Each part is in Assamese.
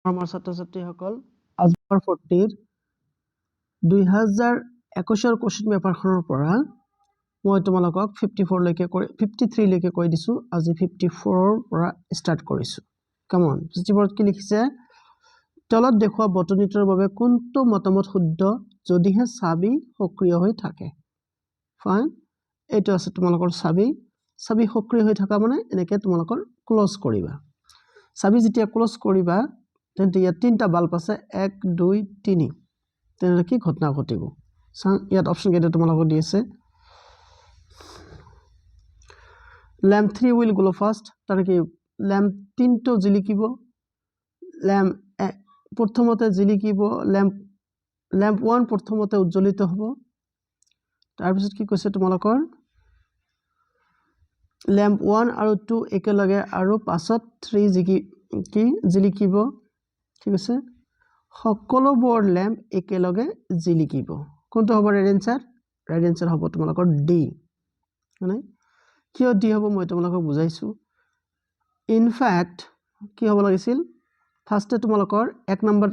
আমাৰ ছাত্ৰ-ছাত্ৰীসকল আজমাৰ 40 2021 কোৱেশ্চন পেপাৰখনৰ পৰা মই তোমালোকক 54 লৈকে 53 লৈকে কৈ দিছো আজি 54 ৰ পৰা ষ্টাৰ্ট কৰিছো কাম অন 54 কি লিখিছে তলত দেখুৱা বটনিটোৰ বাবে কোনটো মতামত শুদ্ধ যদিহে চাবি সক্ৰিয় হৈ থাকে ফাইন এইটো আছে তোমালোকৰ চাবি সক্ৰিয় হৈ থকা মানে এনেকৈ তোমালোকৰ ক্লোজ কৰিবা চাবি যেতিয়া ক্লোজ কৰিবা তেন্তে ইয়াত তিনটা বাল্ব আছে 1 2 3 তেনে কি ঘটনা ঘটিব ইয়াত অপচন কেইটা তোমালোকক দি আছে lamp 3 will glow fast তার কি lamp 3 তো জিলিকিব lamp প্রথমতে জিলিকিব lamp 1 প্রথমতে উজ্জ্বলিত হ'ব তাৰ পিছত কি কৈছে তোমালোকৰ lamp 1 আৰু 2 একেলগে আৰু পাছত 3 কি জিলিকিব ঠিক আছে সকলোবোৰ ল্যাম্প একেলগে জিলিকিব কোনটো হ'ব ৰাইট আনসাৰ হ'ব তোমালোকৰ ডি মানে কিয় ডি হ'ব মই তোমালোকক বুজাইছো ইন ফ্যাক্ট কি হ'ব লাগিছিল ফাৰ্স্টে তোমালোকৰ 1 নম্বৰ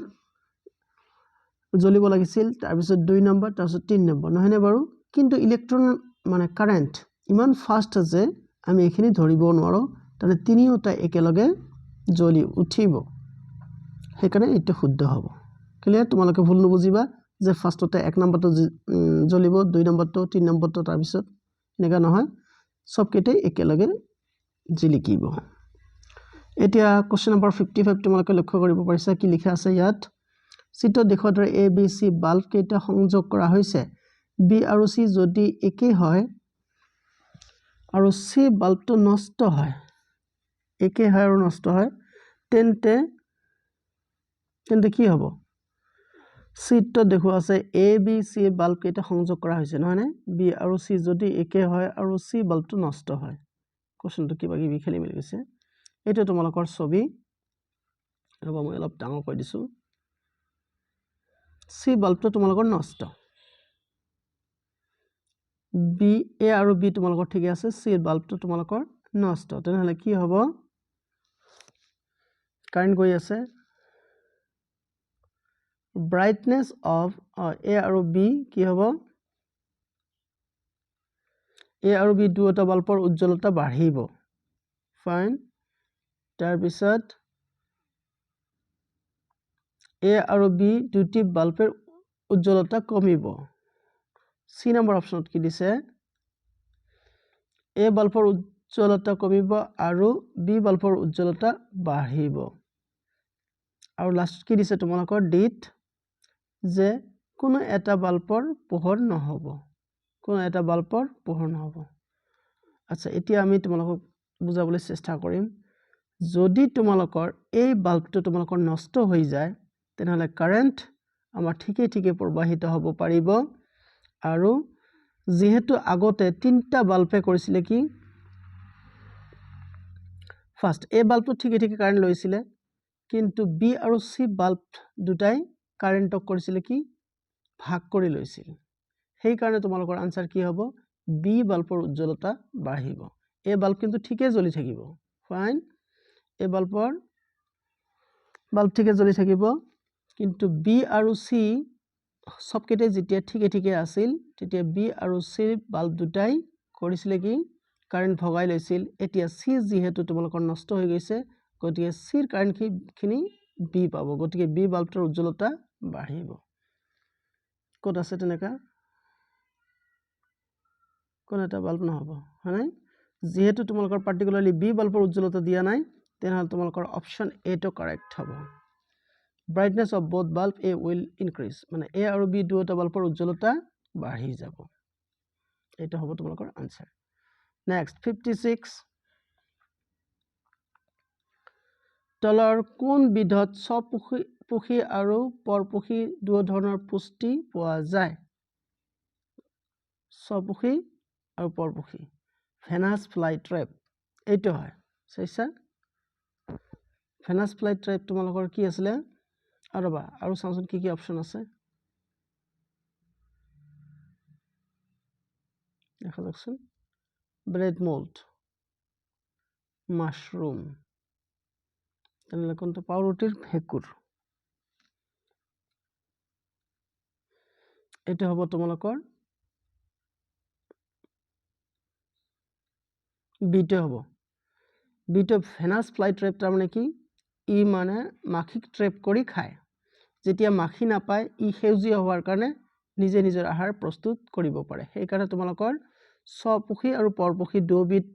জ্বলিব লাগিছিল তাৰ পিছত 2 নম্বৰ তাৰ পিছত 3 নম্বৰ নহয়নে বাৰু কিন্তু ইলেক্ট্ৰন মানে কাৰেন্ট ইমান ফাস্ট আছে আমি এখিনি ধৰিব নোৱাৰো তাৰে তিনিওটা একেলগে জ্বলি উঠিব সেইকাৰণে এটো শুদ্ধ হ'ব ক্লিয়াৰ তোমালোকে ভুল নবুজিবা যে ফাৰ্স্টতে 1 নম্বৰটো জ্বলিব 2 নম্বৰটো 3 নম্বৰটো তাৰ পিছত এনেকা নহয় সব কেটে একেলগে জিলিকিব এতিয়া কোশ্চেন নম্বৰ 55 তোমালোকে লক্ষ্য কৰিব পাৰিছা কি লিখা আছে ইয়াত চিত্ৰত দেখুৱাৰ দৰে এ বি সি বাল্ব কেইটা সংযোগ কৰা হৈছে বি আৰু সি যদি একে হয় আৰু সি বাল্বটো নষ্ট হয় একে হয় আৰু নষ্ট হয় তেন্তে কি হ'ব চিত্ৰত দেখুৱা আছে এ বি সি বাল্ব কেইটা সংযোগ কৰা হৈছে নহয় নে বি আৰু সি যদি একে হয় আৰু সি বাল্বটো নষ্ট হয় কোশ্চেনটো কিবা কি খেলি মেলি গৈছে এটা তোমালোকৰ ছবি ৰবা মই অলপ ডাঙৰ কৰি দিছো সি বাল্বটো তোমালোকৰ নষ্ট বি এ আৰু বি তোমালোকৰ ঠিক আছে সি বাল্বটো তোমালোকৰ নষ্ট তেনেহলে কি হ'ব কাৰেন্ট গৈ আছে brightness of A আৰু B কি হ'ব A আৰু B দুটা বাল্বৰ উজ্জ্বলতা বাঢ়িব ফাইন তাৰ পিছত A আৰু B দুটি বাল্বৰ উজ্জ্বলতা কমিব সি নম্বৰ অপচনত কি দিছে A বাল্বৰ উজ্জ্বলতা কমিব আৰু B বাল্বৰ উজ্জ্বলতা বাঢ়িব আৰু লাষ্ট কি দিছে তোমালোকৰ ডিট যে কোনো এটা বাল্বৰ পোহৰ নহব আচ্ছা এতিয়া আমি তোমালোকক বুজাবলৈ চেষ্টা কৰিম যদি তোমালোকৰ এই বাল্বটো তোমালোকৰ নষ্ট হৈ যায় তেনেহলে কাৰেন্ট আমাৰ ঠিকে প্ৰবাহিত হ'ব পাৰিব আৰু যেহেতু আগতে তিনটা বাল্বে কৰিছিলে কি ফাৰ্স্ট এ বাল্বটো ঠিকে কাৰেন্ট লৈছিলে কিন্তু বি আৰু সি বাল্ব দুটাই কাৰেন্টক কৰিছিলে কি ভাগ কৰি লৈছিল সেই কাৰণে তোমালোকৰ আনসাৰ কি হ'ব বি বাল্বৰ উজ্জ্বলতা বাঢ়িব এ বাল্ব কিন্তু ঠিকে জ্বলি থাকিব ফাইন এ বাল্ব ঠিকে জ্বলি থাকিব কিন্তু বি আৰু সি সবকেটে যেতিয়া ঠিকে আছিল তেতিয়া বি আৰু সি বাল্ব দুটাই কৰিছিলে কি কাৰেন্ট ভগাই লৈছিল এতিয়া সি যেহেতু তোমালোকৰ নষ্ট হৈ গৈছে গতিকে সিৰ কাৰেন্ট খিনি বি পাব গতিকে বি বাল্বটোৰ উজ্জ্বলতা বাঢ়িব কত আছে তেনেকা কোন এটা বাল্ব নহব হয় নাই যেহেতু তোমালোকৰ পাৰ্টিকুলাৰলি বি বাল্বৰ উজ্জ্বলতা দিয়া নাই তেনেহলে তোমালোকৰ অপচন এ টো কারেক্ট হ'ব brightness of both bulb A will increase মানে A আৰু B দুটা বাল্বৰ উজ্জ্বলতা বাঢ়ি যাব এটা হ'ব তোমালোকৰ আনসাৰ নেক্সট 56 তলৰ কোন বিধত স্বপোষী আৰু পৰপোষী দুই ধৰণৰ পুষ্টি পোৱা যায় স্বপোষী আৰু পৰপোষী ভেনাছ ফ্লাই ট্ৰেপ এইটো হয় চাইছা ভেনাছ ফ্লাই ট্ৰেপ তোমালোকৰ কি আছিল আৰু চাওঁচোন কি অপচন আছে দেখা যাকচোন ব্ৰেড মোল্ড মাশৰুম তেনেহলে কোনটো পাউৰুটিৰ ভেঁকুৰ এইটো হ'ব তোমালোকৰ বিটো হ'ব বিটো ভেনাছ ফ্লাই ট্ৰেপ তাৰমানে কি ই মানে মাখিক ট্ৰেপ কৰি খায় যেতিয়া মাখি নাপায় ই সেউজীয়া হোৱাৰ কাৰণে নিজে নিজৰ আহাৰ প্ৰস্তুত কৰিব পাৰে সেইকাৰণে তোমালোকৰ স্বপক্ষী আৰু পৰপক্ষী দুবিধ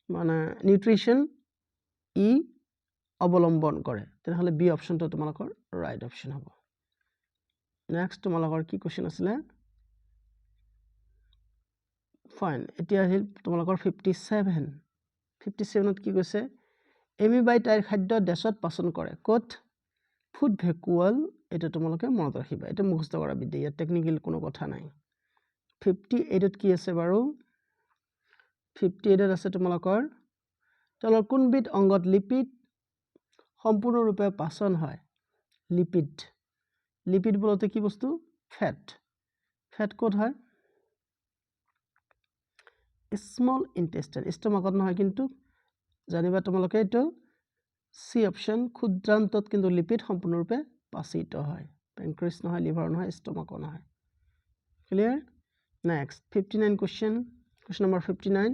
মানে নিউট্ৰিশ্যন ই অৱলম্বন কৰে তেনেহ'লে বি অপশ্যনটো তোমালোকৰ ৰাইট অপশ্যন হ'ব নেক্সট তোমালোকৰ কি কুৱেশ্যন আছিলে ফাইন এতিয়া আহিল তোমালোকৰ 57ত কি কৈছে এমিবাই তাইৰ খাদ্য ডেছত পাচন কৰে ক'ত ফুড ভেকুৱাল এটা তোমালোকে মনত ৰাখিবা এটা মুখস্থ কৰা বিদ্যা ইয়াত টেকনিক্যাল কোনো কথা নাই 58ত কি আছে বাৰু 58ত আছে তোমালোকৰ তলৰ কোনবিধ অংগত লিপিড সম্পূৰ্ণৰূপে পাচন হয় লিপিড বলতে কি বস্তু ফেট ক'ত হয় স্মল ইন্টেষ্টাইন ষ্টমাকত নহয় কিন্তু জানিবা তোমালোকে এইটো সি অপশ্যন ক্ষুদ্ৰান্তত কিন্তু লিপিড সম্পূৰ্ণৰূপে পাচিত হয় পেনক্ৰিয়াছ নহয় লিভাৰ নহয় ষ্টমাকো নহয় ক্লিয়াৰ নেক্সট 59 কুৱেশ্যন নম্বৰ 59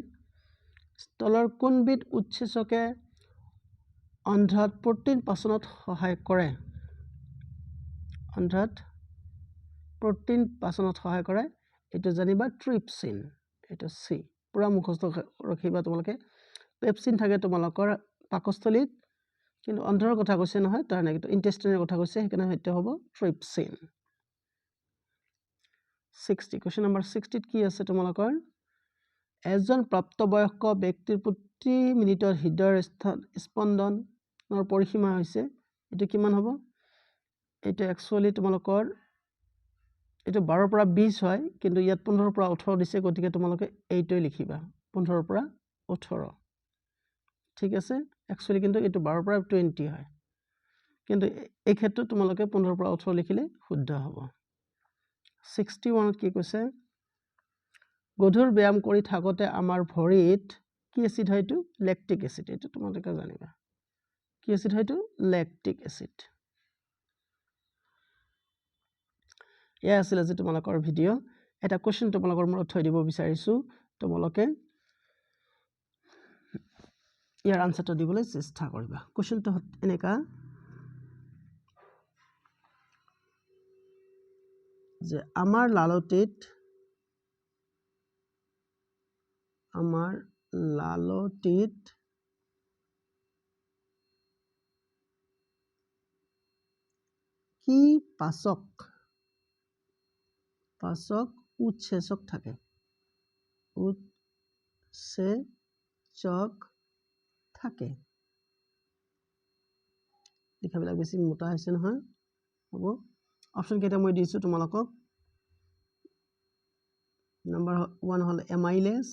তলৰ কোনবিধ উৎসেচকে অন্ধ্ৰত প্ৰটিন পাচনত সহায় কৰে এইটো জানিবা ট্ৰিপচিন এইটো সি পুৰা মুখস্থ ৰাখিবা তোমালোকে পেপচিন থাকে তোমালোকৰ পাকস্থলীত কিন্তু অন্ধ্ৰৰ কথা কৈছে নহয় তাৰ নাই কিন্তু ইন্টেষ্টাইনৰ কথা কৈছে সেইকাৰণে সেইটো হ'ব ট্ৰিপচিন 60 কুৱেশ্যন নম্বৰ 60ত কি আছে তোমালোকৰ এজন প্ৰাপ্তবয়স্ক ব্যক্তিৰ প্ৰতি মিনিটত হৃদয়ৰ স্পন্দনৰ পৰিসীমা হৈছে এইটো কিমান হ'ব এইটো একচুৱেলি তোমালোকৰ এইটো 12 পৰা 20 হয় কিন্তু ইয়াত 15 পৰা 18 দিছে গতিকে তোমালোকে এইটোই লিখিবা 15 পৰা 18 ঠিক আছে একচুৱেলি কিন্তু এইটো 12 পৰা 20 হয় কিন্তু এই ক্ষেত্ৰত তোমালোকে 15 পৰা 18 লিখিলে শুদ্ধ হ'ব 61ত কি কৈছে গধুৰ ব্যায়াম কৰি থাকোতে আমাৰ ভৰিত কি এচিড হয় এইটো লেক্টিক এচিড এইটো তোমালোকে জানিবা কি এচিড হয় এইটো লেক্টিক এচিড এয়া আছিল আজি তোমালোকৰ ভিডিঅ' এটা কুৱেশ্যন তোমালোকৰ মনত থৈ দিব বিচাৰিছো তোমালোকে ইয়াৰ আনসাৰটো দিবলৈ চেষ্টা কৰিবা কুৱেশ্যনটো এনেকা যে আমাৰ লালটিত কি পাচক উৎসেচক থাকে লিখাবিলাক বেছি মোটা হৈছে নহয় হ'ব অপশ্যন কেইটা মই দিছো তোমালোকক নম্বৰ 1 হল এমাইলেজ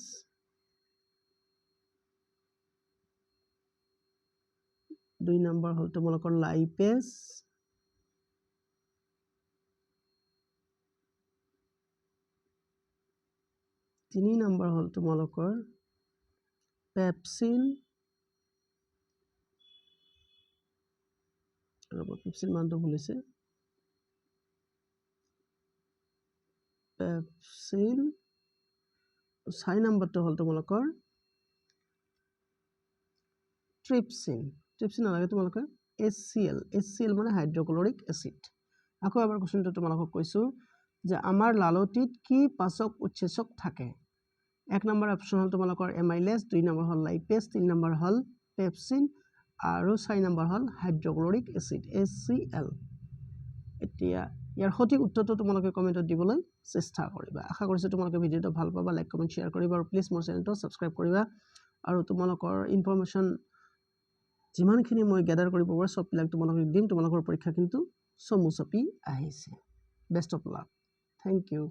2 নম্বৰ হল তোমালোকৰ লাইপেজ 3 নম্বৰ হল তোমালোকৰ পেপচিন পেপচিন মানটো ভুলিছে পেপচিন 4 নম্বৰটো হল তোমালোকৰ ট্ৰিপচিন নালাগে তোমালোকে HCl মানে হাইড্ৰক্লৰিক এচিড আকৌ এবাৰ কোৱেশ্যনটো তোমালোকক কৈছো যে আমাৰ লালটিত কি পাচক উৎসেচক থাকে 1 নম্বৰ অপশ্যন হল তোমালোকৰ এমাইলেজ 2 নম্বৰ হল লাইপেজ 3 নম্বৰ হল পেপচিন আৰু 4 নম্বৰ হল হাইড্ৰক্লৰিক এচিড HCl এতিয়া ইয়াৰ সঠিক উত্তৰটো তোমালোকে কমেন্টত দিবলৈ চেষ্টা কৰিবা আশা কৰিছো তোমালোকে ভিডিঅটো ভাল পাবা লাইক কমেন্ট শেয়াৰ কৰিবা আৰু প্লিজ মোৰ চেনেলটো সাবস্ক্ৰাইব কৰিবা আৰু তোমালোকৰ ইনফৰমেশন যিমানখিনি মই গ্যাদাৰ কৰিব পাৰো সব বিলাক তোমালোকক দিম তোমালোকৰ পৰীক্ষা কিন্তু চমু চপি আহিছে best of luck thank U